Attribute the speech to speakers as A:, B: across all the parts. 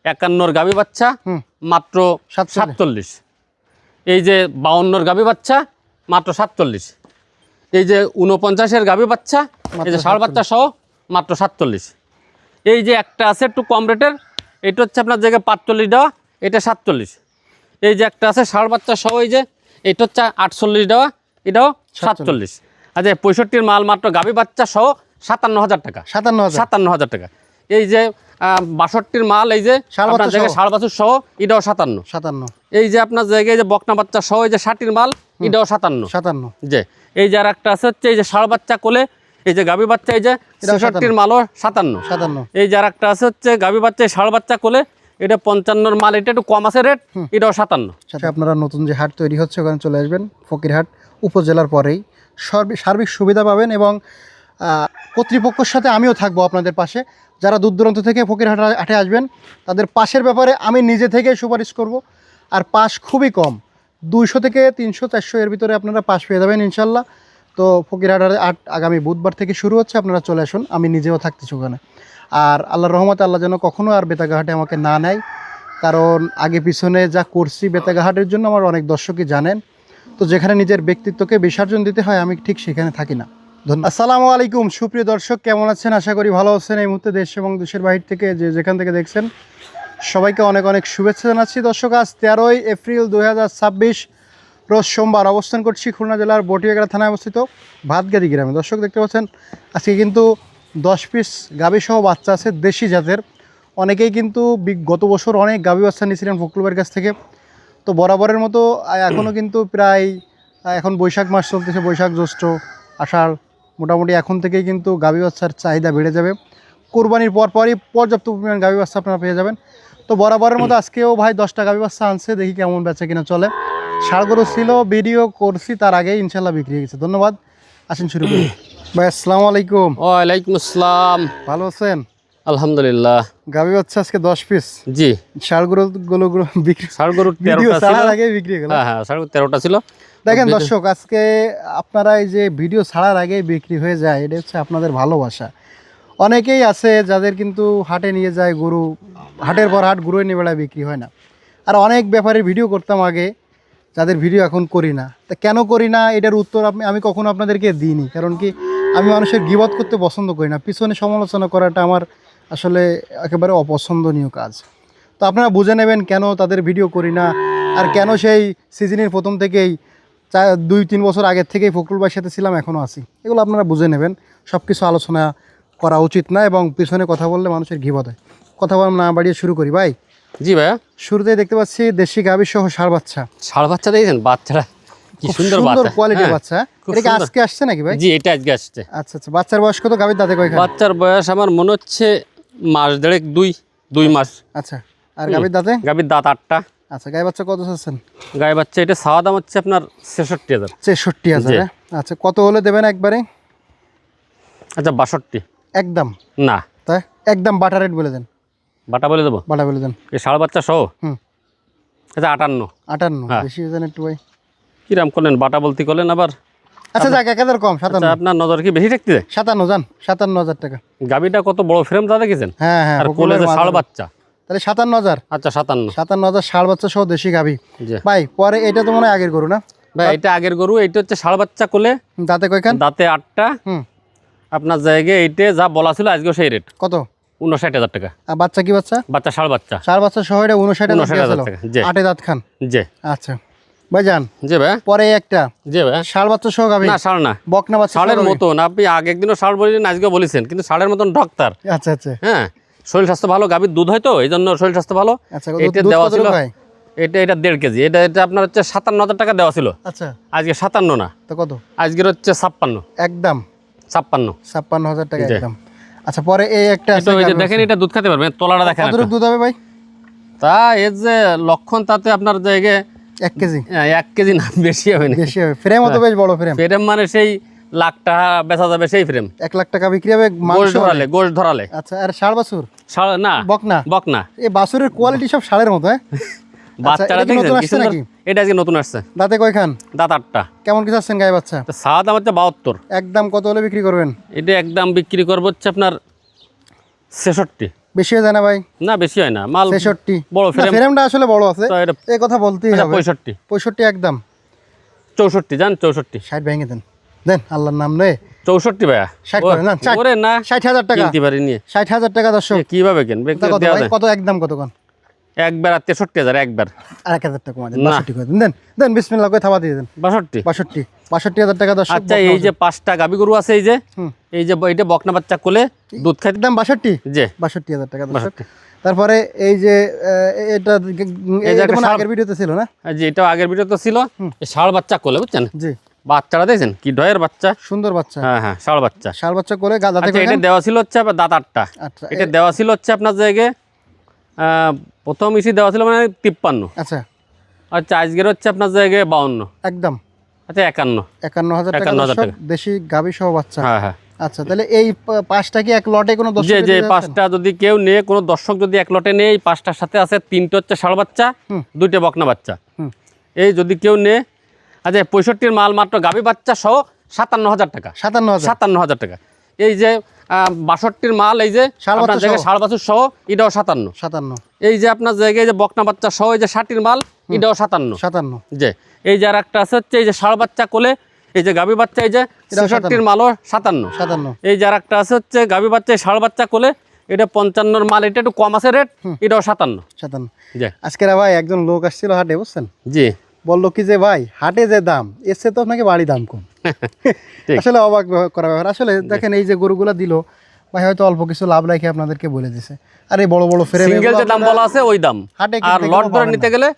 A: 51 গাভী বাচ্চা মাত্র 47। এই যে 52 গাভী বাচ্চা মাত্র 47। এই যে 49 গাভী বাচ্চা এই যে ষাঁড় বাচ্চা সহ মাত্র 47। এই যে একটা আছে একটু কম রেটের, এটা হচ্ছে আপনার জায়গায় 45 দেওয়া, এটা 47। এই যে একটা আছে ষাঁড় বাচ্চা সহ, এই যে এটা হচ্ছে 48 দেওয়া, এটাও 47। আচ্ছা 65 মাল মাত্র গাভী বাচ্চা সহ 57,000 টাকা। 57,000 টাকা। এই যে 62 মাল, এই যে আপনার জায়গায় ষাঁড় বাছুর সহ এটাও 57। এই যে আপনার জায়গায় যে বকনা বাচ্চা সহ এই যে 60 মাল, এটাও 57। যে এই যে আর একটা আছে হচ্ছে এই যে ষাঁড় বাচ্চা কোলে, এই যে গাভী বাচ্চা, এই যে 66 মালও 57। এই যে আর একটা আছে হচ্ছে গাভী বাচ্চা ষাঁড় বাচ্চা কোলে, এটা 55 মাল, এটা একটু কম আছে রেট, এটাও 57।
B: আপনারা নতুন যে হাট তৈরি হচ্ছে ওখানে চলে আসবেন, ফকিরহাট উপজেলার পরেই সার্বিক সুবিধা পাবেন এবং কর্তৃপক্ষের সাথে আমিও থাকবো আপনাদের পাশে। যারা দূর দূরান্ত থেকে ফকিরহাট হাটে আসবেন তাদের পাশের ব্যাপারে আমি নিজে থেকে সুপারিশ করব। আর পাশ খুবই কম, 200 থেকে 300 400 এর ভিতরে আপনারা পাশ পেয়ে যাবেন ইনশাল্লাহ। তো ফকিরহাট হাট আগামী বুধবার থেকে শুরু হচ্ছে, আপনারা চলে আসুন, আমি নিজেও থাকতেছি ওখানে। আর আল্লাহর রহমতে আল্লাহ যেন কখনও আর বেতাগাহাটে আমাকে না নেয়, কারণ আগে পিছনে যা করছি বেতাগাহাটের জন্য আমার অনেক দর্শকই জানেন। তো যেখানে নিজের ব্যক্তিত্বকে বিসর্জন দিতে হয় আমি ঠিক সেখানে থাকি না। ধন্যবাদ। আসসালামু আলাইকুম সুপ্রিয় দর্শক, কেমন আছেন? আশা করি ভালো আছেন। এই মুহূর্তে দেশ এবং দেশের বাহির থেকে যেখান থেকে দেখছেন সবাইকে অনেক অনেক শুভেচ্ছা জানাচ্ছি। দর্শক আজ 13ই এপ্রিল 2026 রোজ সোমবার, অবস্থান করছি খুলনা জেলার বটিয়াগড়া থানায় অবস্থিত ভাতগাদি গ্রামে। দর্শক দেখতে পাচ্ছেন আজকে কিন্তু 10 পিস গাভী সহ বাচ্চা আছে দেশি জাতের। অনেকেই কিন্তু গত বছর অনেক গাভী বাচ্চা নিয়েছিলেন ফখরুলের কাছ থেকে। তো বরাবরের মতো এখনও কিন্তু প্রায় এখন বৈশাখ মাস চলতেছে, বৈশাখ জ্যৈষ্ঠ আষাঢ়, মোটামুটি এখন থেকেই কিন্তু গাভী বাচ্চার চাহিদা বেড়ে যাবে। কোরবানির পরপরই পর্যাপ্ত পরিমাণ গাভী বাচ্চা আপনারা পেয়ে যাবেন। তো বরাবরের মতো আজকেও ভাই 10টা গাভী বাচ্চা আনছে, দেখি কেমন বেচা কিনা চলে। ষাঁড় গরু ছিল, ভিডিও করছি, তার আগেই ইনশাল্লাহ বিক্রি হয়ে গেছে। ধন্যবাদ, আসেন শুরু করি। ভাই আসসালামু আলাইকুম।
A: ওয়ালাইকুম আসসালাম।
B: ভালো আছেন?
A: আলহামদুলিল্লাহ।
B: গাভী বাচ্চা আজকে 10 পিস।
A: জি,
B: ষাঁড় গরুগুলো বিক্রি,
A: ষাঁড় গরু 13টা ছিল,
B: আগে বিক্রি হয়ে গেল।
A: হ্যাঁ ষাঁড় গরু 13টা ছিল।
B: দেখেন দর্শক, আজকে আপনারা এই যে ভিডিও ছাড়ার আগে বিক্রি হয়ে যায়, এটা হচ্ছে আপনাদের ভালোবাসা। অনেকেই আছে যাদের কিন্তু হাটে নিয়ে যায় গরু, হাটের পর হাট গরু নিয়ে বেড়ায়, বিক্রি হয় না। আর অনেক ব্যাপারে ভিডিও করতাম আগে, যাদের ভিডিও এখন করি না। তা কেন করি না এটার উত্তর আমি কখনো আপনাদেরকে দিইনি, কারণ কি আমি মানুষের গীবত করতে পছন্দ করি না, পিছনে সমালোচনা করাটা আমার আসলে একেবারে অপছন্দনীয় কাজ। তো আপনারা বুঝে নেবেন কেন তাদের ভিডিও করি না, আর কেন সেই সিজনের প্রথম থেকেই 2-3 বছর আগের থেকেই ফখরুল ভাইয়ের সাথে ছিলাম, এখনও আছি। এগুলো আপনারা বুঝে নেবেন, সব কিছু আলোচনা করা উচিত না এবং পিছনে কথা বললে মানুষের ঘিবত হয়। কথা বলা না বাড়িয়ে শুরু করি ভাই।
A: জি ভাইয়া,
B: শুরুতেই দেখতে পাচ্ছি দেশি গাভী সহ ষাঁড় বাচ্চা।
A: ষাঁড় বাচ্চা দেখেছেন, বাচ্চারা কি সুন্দর বাচ্চা,
B: কোয়ালিটির বাচ্চা। এটা কি আজকে আসছে নাকি ভাই?
A: জি, এটা আজকে আসছে।
B: আচ্ছা আচ্ছা, বাচ্চার বয়স কত? গাভীর দাঁতে কয়খান?
A: বাচ্চার বয়স আমার মনে হচ্ছে মাস দেড়েক, 2 মাস।
B: আচ্ছা, আর গাভীর দাঁতে?
A: গাভীর দাঁত 8টা।
B: আচ্ছা, গাই বাচ্চা কত চাচ্ছেন?
A: গাই বাচ্চা এটা চাওয়া দাম হচ্ছে আপনার 66,000।
B: 66,000। আচ্ছা, কত হলে দেবেন একবারে?
A: আচ্ছা 62।
B: একদম
A: না,
B: তাই একদম বাটা রেট বলে দেন।
A: বাটা বলে দেবো?
B: বাটা বলে দেন।
A: এই ষাঁড় বাচ্চা সহ?
B: হুম।
A: আচ্ছা 58।
B: 58?
A: হ্যাঁ।
B: বেশি হয়ে যান একটু ভাই।
A: কিরাম করলেন, বাটা বলতে করলেন আবার।
B: আচ্ছা যাক, একেবারে কম 57।
A: আপনার নজর কি বেশি থাকতে?
B: 57 যান, 57,000 টাকা।
A: গাভীটা কত বড় ফ্রেম তা দেখেছেন?
B: হ্যাঁ হ্যাঁ,
A: আর কোলে যে ষাঁড় বাচ্চা,
B: তাহলে 57,000।
A: আচ্ছা
B: 57,000 ষাঁড় বাচ্চা সহ দেশি গাভী।
A: জি
B: ভাই পরে এটা তো মনে হয় আগের গরু না
A: ভাই? এটা আগের গরু, এটা হচ্ছে ষাঁড় বাচ্চা কোলে,
B: দাঁতে কয়খান?
A: দাঁতে 8টা।
B: হুম।
A: আপনার জায়গায় এইটা যা বলা ছিল আজকেও সেই রেট।
B: কত?
A: 59,000 টাকা।
B: আর বাচ্চা কি বাচ্চা?
A: বাচ্চা ষাঁড় বাচ্চা।
B: ষাঁড় বাচ্চা সহ এটা 59,000
A: টাকা। জি।
B: 8 দাঁত খান।
A: জি
B: আচ্ছা ভাই যান।
A: জি ভাই।
B: পরে একটা
A: জি ভাই।
B: ষাঁড় বাচ্চা সহ গাভী?
A: না ষাঁড় না,
B: বকনা বাচ্চা।
A: ষাঁড়ের মতন। আপনি আগে একদিনও ষাঁড় বলেছেন, আজকেও বলেছেন, কিন্তু ষাঁড়ের মতন ডক্টর।
B: আচ্ছা আচ্ছা।
A: হ্যাঁ, শরীর স্বাস্থ্য ভালো, গাভীর দুধ হয় তো এই জন্য শরীর স্বাস্থ্য ভালো।
B: আচ্ছা,
A: এটা দেওয়া ছিল, এটা 1.5 কেজি। এটা আপনার হচ্ছে 57,000 টাকা দেওয়া ছিল।
B: আচ্ছা,
A: আজকে 57 না,
B: তো কত?
A: আজকের হচ্ছে 56।
B: একদম
A: 56
B: টাকা একদম। আচ্ছা, পরে এই একটা আছে,
A: এই যে দেখেন, এটা দুধ খেতে পারবেন, তোলাটা দেখেন
B: কতটুকু দুধ হবে ভাই?
A: তা এর যে লক্ষণ, তাতে আপনার জায়গায়
B: 1 কেজি।
A: 1 কেজি না, বেশি হবে না।
B: বেশি হবে। ফ্রেম তো বেশ বড় ফ্রেম।
A: ফ্রেম মানে সেই লাখ টাকা বেচা যাবে সেই ফ্রেম।
B: 1 লাখ টাকা বিক্রি হবে
A: গোশ ধরালে।
B: আচ্ছা, আর ষাঁড় বাছুর?
A: ষাঁড় না, বকনা।
B: এই বাছুরের কোয়ালিটি সব ষাঁড়ের মতো।
A: বাচ্চারা দেখেন কি সুন্দর। এটা আজকে নতুন আসছে।
B: দাঁতে কয়খান?
A: দাঁত 8টা।
B: কেমন কি চাচ্ছেন গাই বাচ্চা?
A: সাদা দাম হচ্ছে 72।
B: একদম কত হলে বিক্রি করবেন?
A: এটা একদম বিক্রি করবো হচ্ছে আপনার 66।
B: বেশি হয়ে যায় না ভাই?
A: না বেশি হয় না, মাল
B: 63
A: বড় ফ্রেম,
B: ফ্রেমটা আসলে বড় আছে,
A: তো এটা
B: এই কথা বলতেই হবে।
A: 65
B: 65 একদম।
A: 64 জান 64
B: 60 ভেঙে দেন, দেন আল্লাহর নাম নয়।
A: 64 ভাইয়া
B: 60 করে না,
A: ওরে না
B: 60,000 টাকা,
A: কিনতে পারি নিয়ে
B: 60,000 টাকা দর্শক।
A: কিভাবে কেন
B: কত ভাই, কত একদম কত কোন?
A: একবার 63,000 একবার,
B: আর 1,000 টাকা কমা দেন, 62 করে দেন, দেন দেন বিসমিল্লাহ করে থাবা দিয়ে দেন।
A: 62
B: 62,000 টাকা দর্শক।
A: আচ্ছা এই যে 5টা গাবি গরু আছে, এই যে এই যে এটা বকনা বাচ্চা কোলে দুধ খাইতে
B: একদম 62,
A: জি
B: 62,000 টাকা দর্শক। তারপরে এই যে এটা এটা মানে আগের ভিডিওতে ছিল না?
A: জি এটাও আগের ভিডিও তো ছিল। এই ষাঁড় বাচ্চা কোলে বুঝছেন,
B: জি
A: বাচ্চাটা দেখছেন কি ডয়ের বাচ্চা,
B: সুন্দর বাচ্চা।
A: হ্যাঁ হ্যাঁ ষাঁড় বাচ্চা।
B: ষাঁড় বাচ্চা করে গাদাতে
A: আচ্ছা এটা দেওয়া ছিল হচ্ছে আপনার দাঁত 8টা,
B: আচ্ছা
A: এটা দেওয়া ছিল হচ্ছে আপনার জায়গায় প্রথম ইসি দেওয়া ছিল মানে 53।
B: আচ্ছা
A: আচ্ছা আজকের হচ্ছে আপনার জায়গায় 52,
B: একদম।
A: আচ্ছা 51,
B: 51,000 টাকা
A: 51,000
B: দর্শক,
A: টাকা।
B: দেশি গাভী সহ বাচ্চা।
A: হ্যাঁ হ্যাঁ
B: আচ্ছা তাহলে এই 5টা কি এক লটে কোনো
A: যে
B: দর্শক
A: যে 5টা যদি কেউ নেয়, কোনো দর্শক যদি এক লটে নেয়, এই 5টার সাথে আছে 3টে হচ্ছে ষাঁড় বাচ্চা, 2টে বকনা বাচ্চা। এই যদি কেউ নেয়, আচ্ছা 65-র মাল মাত্র গাভী বাচ্চা সহ 57,000 টাকা, 57,000 টাকা। এই যে 62-র মাল, এই যে আপনার জায়গায় ষাঁড় বাছুর সহ এটাও 57। এই যে আপনার জায়গায় যে বকনা বাচ্চা সহ এই যে 60-র মাল এটাও 57। যে এই যে আর একটা আছে হচ্ছে এই যে ষাঁড় বাচ্চা কোলে, এই যে গাভী বাচ্চা, এই যে 66-র মালও 57। এই যে আর একটা আছে হচ্ছে গাভী বাচ্চা ষাঁড় বাচ্চা কোলে, এটা 55-র মাল, এটা একটু কম আছে রেট, এটাও 57। জি
B: আজকে ভাই একজন লোক আসছিল হাটে বুঝছেন,
A: জি
B: বললো কি যে ভাই হাটে যে দাম এর চেয়ে তো আপনাকে বাড়ি দাম কম। আসলে অবাক করা ব্যাপার। আসলে দেখেন এই যে গরুগুলা দিল ভাই, হয়তো অল্প কিছু লাভ রাখে আপনাদেরকে বলে দিছে, আর এই বড় বড় ফ্রেম
A: সিঙ্গেল যে দাম বলা আছে ওই দাম,
B: হাটে
A: আর লট ধরে নিতে গেলে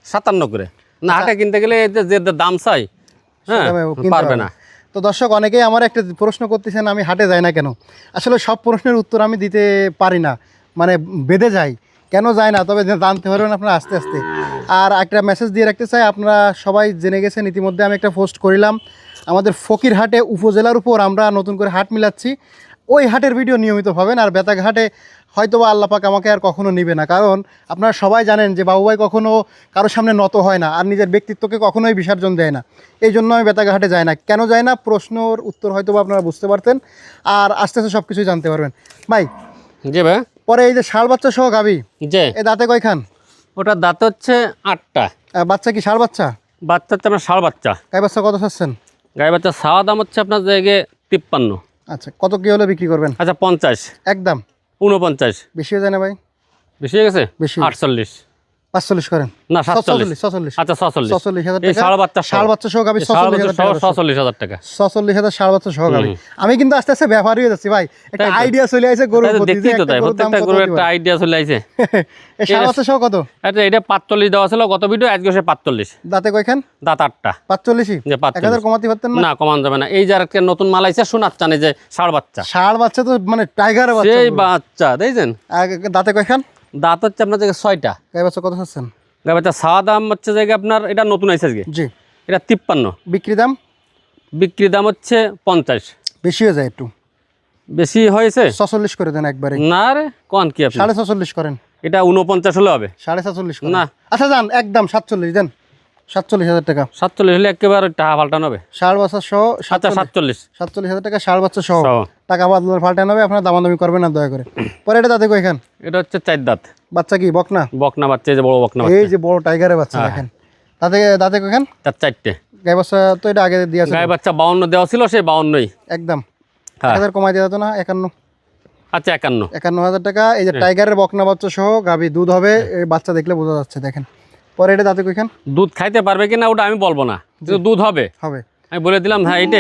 A: 57 করে, না হাটে কিনতে গেলে যে দাম চাই হ্যাঁ পারবে না।
B: তো দর্শক অনেকেই আমার একটা প্রশ্ন করতেছেন আমি হাটে যাই না কেন। আসলে সব প্রশ্নের উত্তর আমি দিতে পারি না, মানে বেঁধে যাই কেন যায় না, তবে জানতে পারবেন আপনারা আস্তে আস্তে। আর একটা মেসেজ দিয়ে রাখতে চাই, আপনারা সবাই জেনে গেছেন ইতিমধ্যে, আমি একটা পোস্ট করিলাম আমাদের ফকিরহাটে উপজেলার উপর আমরা নতুন করে হাট মিলাচ্ছি, ওই হাটের ভিডিও নিয়মিত পাবেন। আর বেতাঘাটে হয়তো বা আল্লাহ পাক আমাকে আর কখনো নিবে না, কারণ আপনারা সবাই জানেন যে বাবু ভাই কখনো কারোর সামনে নত হয় না, আর নিজের ব্যক্তিত্বকে কখনোই বিসর্জন দেয় না। এই জন্য আমি বেতাঘাটে যাই না। কেন যাই না, প্রশ্নর উত্তর হয়তো বা আপনারা বুঝতে পারতেন, আর আস্তে আস্তে সব কিছুই জানতে পারবেন। ভাই
A: জি ভাই,
B: পরে এই যে ষাঁড় বাচ্চা সহ গাভী,
A: যে
B: এই দাঁতে কয়খান?
A: ওটার দাঁত হচ্ছে 8টা।
B: বাচ্চা কি ষাঁড় বাচ্চা?
A: বাচ্চা হচ্ছে আপনার ষাঁড় বাচ্চা।
B: গাই বাচ্চা কত চাচ্ছেন?
A: গাই বাচ্চা চাওয়া দাম হচ্ছে আপনার জায়গায় 53।
B: আচ্ছা কত কি হলে বিক্রি করবেন?
A: আচ্ছা 50,
B: একদম
A: 49।
B: বেশি হয়ে যায় না ভাই?
A: বেশি হয়ে গেছে,
B: বেশি।
A: 48
B: 45 করেন
A: না
B: 46
A: 47। আচ্ছা 46,
B: 46,000
A: এই
B: টাকা
A: ষাঁড় বাচ্চা
B: ষাঁড় বাচ্চা সহ গাভী 46,000 টাকা।
A: 46,000 টাকা
B: 46,000 ষাঁড় বাচ্চা সহ গাভী। আমি কিন্তু আস্তে আস্তে ব্যাপার হয়ে যাচ্ছি ভাই, একটা আইডিয়া চলে আসে গরুর প্রতি,
A: দেখছি তো তাই, প্রত্যেকটা গরুর একটা আইডিয়া চলে আইছে।
B: এই ষাঁড় বাচ্চা সহ কত?
A: আচ্ছা এটা 45 দেওয়া ছিল গত ভিডিও, আজকে সে 45।
B: দাঁতে কয়খান?
A: দাঁত 8টা।
B: 45ই?
A: যে 45
B: 1000 কমাতে পারতেন না?
A: না কমান যাবে না। এই যে আরেকটা নতুন মাল আইছে সোনার চানে, যে ষাঁড় বাচ্চা।
B: ষাঁড় বাচ্চা তো মানে টাইগারের বাচ্চা।
A: সেই বাচ্চা দেখছেন,
B: দাঁতে কয়খান?
A: দাঁত হচ্ছে আপনার জায়গায় 6টা।
B: গাই বাচ্চা কত চাচ্ছেন?
A: গাই বাচ্চা চাওয়া দাম হচ্ছে জায়গায় আপনার, এটা নতুন আইছে আজকে,
B: জি
A: এটা 53।
B: বিক্রি দাম?
A: বিক্রি দাম হচ্ছে 50।
B: বেশি হয়ে যায় একটু,
A: বেশি হয়েছে।
B: 46 করে দেন একবারে।
A: না রে কোন কি আপনি,
B: 46.5 করেন।
A: এটা 49 হলে হবে।
B: 47.5 করেন।
A: না
B: আচ্ছা যান একদম 47 দেন, 47,000 টাকা।
A: 47 হলে একেবারে টাকা পাল্টানো হবে।
B: ষাঁড় বাচ্চা সহ
A: আচ্ছা 47
B: 47,000 টাকা ষাঁড় বাচ্চা সহ
A: সহ।
B: টাকা বাদলার পাল্টানো হবে, আপনারা দামাদামি করবেন না দয়া করে। পরে এটা দাঁতে কয়খান?
A: এটা হচ্ছে 4 দাঁত।
B: বাচ্চা কি বকনা?
A: বকনা বাচ্চা, এই যে বড় বকনা
B: এই
A: বাচ্চা,
B: যে বড় টাইগারের বাচ্চা দেখেন। দাঁতে দাঁতে কয়খান?
A: তার 4টে।
B: গাই বাচ্চা তো এটা আগে দিয়ে আছে।
A: গাই বাচ্চা 52 দেওয়া ছিল, সেই 52ই
B: একদম
A: হ্যাঁ।
B: 1000 কমাই দেওয়া তো না? 51।
A: আচ্ছা 51।
B: 51,000 টাকা। এই যে টাইগারের বকনা বাচ্চা সহ গাভী, দুধ হবে, এই বাচ্চা দেখলে বোঝা যাচ্ছে দেখেন। পরে এটা দাঁতে কয়খান?
A: দুধ খাইতে পারবে কিনা ওটা আমি বলবো না, কিন্তু দুধ হবে।
B: হবে
A: আমি বলে দিলাম হ্যাঁ। এইটা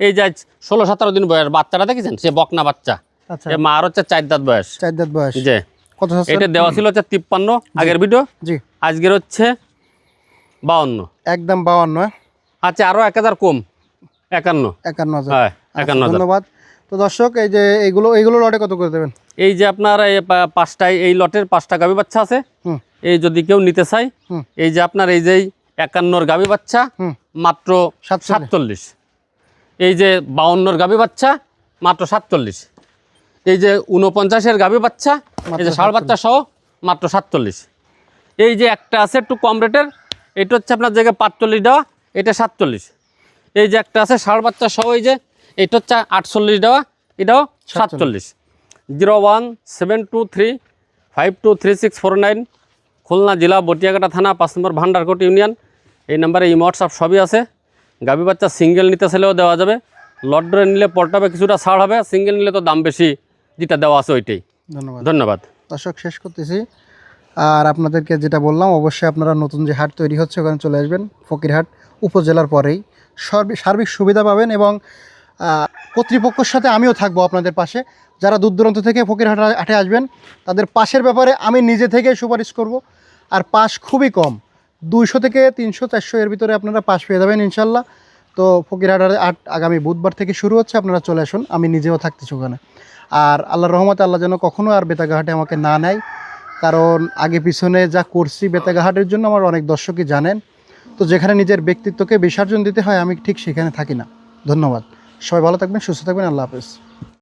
A: এই যে 16-17 দিন বয়স বাচ্চাটা দেখেছেন, সে বকনা বাচ্চা।
B: আচ্ছা
A: এ মার হচ্ছে 4 দাঁত বয়স।
B: 4 দাঁত বয়স।
A: যে
B: কত চাচ্ছেন?
A: এটা দেওয়া ছিল হচ্ছে 53 আগের ভিডিও,
B: জি
A: আজকের হচ্ছে 52।
B: একদম 52।
A: আচ্ছা আরো 1000 কম, 51।
B: 51,000।
A: হ্যাঁ
B: আচ্ছা,
A: 51,000।
B: ধন্যবাদ। তো দর্শক এই যে এইগুলো লটে কত করে দেবেন?
A: এই যে আপনার এই 5টায় এই লটের 5টা গাভী বাচ্চা আছে। এই যদি কেউ নিতে চায়, এই যে আপনার এই যে 51-র গাভী বাচ্চা মাত্র 47। এই যে 52-র গাভী বাচ্চা মাত্র 47। এই যে 49-এর গাভী বাচ্চা, এই যে ষাঁড় বাচ্চা সহ মাত্র 47। এই যে একটা আছে একটু কম রেটের, এটা হচ্ছে আপনার জায়গায় 45 দেওয়া, এটা 47। এই যে একটা আছে ষাঁড় বাচ্চা সহ, এই যে এটা হচ্ছে 48 দেওয়া, এটাও 47। 017235233649, খুলনা জেলা বটিয়াঘাটা থানা 5 নম্বর ভান্ডারকোট ইউনিয়ন। এই নাম্বারে ইমো হোয়াটসঅ্যাপ সবই আছে। গাভী বাচ্চা সিঙ্গেল নিতে চাইলেও দেওয়া যাবে, লটড্রে নিলে পল্টাবে কিছুটা ছাড় হবে, সিঙ্গেল নিলে তো দাম বেশি যেটা দেওয়া আছে ওইটাই।
B: ধন্যবাদ।
A: ধন্যবাদ।
B: দর্শক, শেষ করতেছি। আর আপনাদেরকে যেটা বললাম, অবশ্যই আপনারা নতুন যে হাট তৈরি হচ্ছে ওখানে চলে আসবেন। ফকিরহাট উপজেলার পরেই সার্বিক সুবিধা পাবেন এবং কর্তৃপক্ষের সাথে আমিও থাকবো আপনাদের পাশে। যারা দূর দূরান্ত থেকে ফকিরহাট হাটে আসবেন তাদের পাশের ব্যাপারে আমি নিজে থেকে সুপারিশ করব। আর পাশ খুবই কম, 200 থেকে 300 400 এর ভিতরে আপনারা পাশ পেয়ে যাবেন ইনশাল্লাহ। তো ফকিরহাট হাট আগামী বুধবার থেকে শুরু হচ্ছে, আপনারা চলে আসুন, আমি নিজেও থাকতেছি ওখানে। আর আল্লাহর রহমতে আল্লাহ যেন কখনো আর বেতাগাহাটে আমাকে না নেয়, কারণ আগে পিছনে যা করছি বেতাগাহাটের জন্য আমার অনেক দর্শকই জানেন। তো যেখানে নিজের ব্যক্তিত্বকে বিসর্জন দিতে হয় আমি ঠিক সেখানে থাকি না। ধন্যবাদ। সবাই ভালো থাকবেন, সুস্থ থাকবেন। আল্লাহ হাফেজ।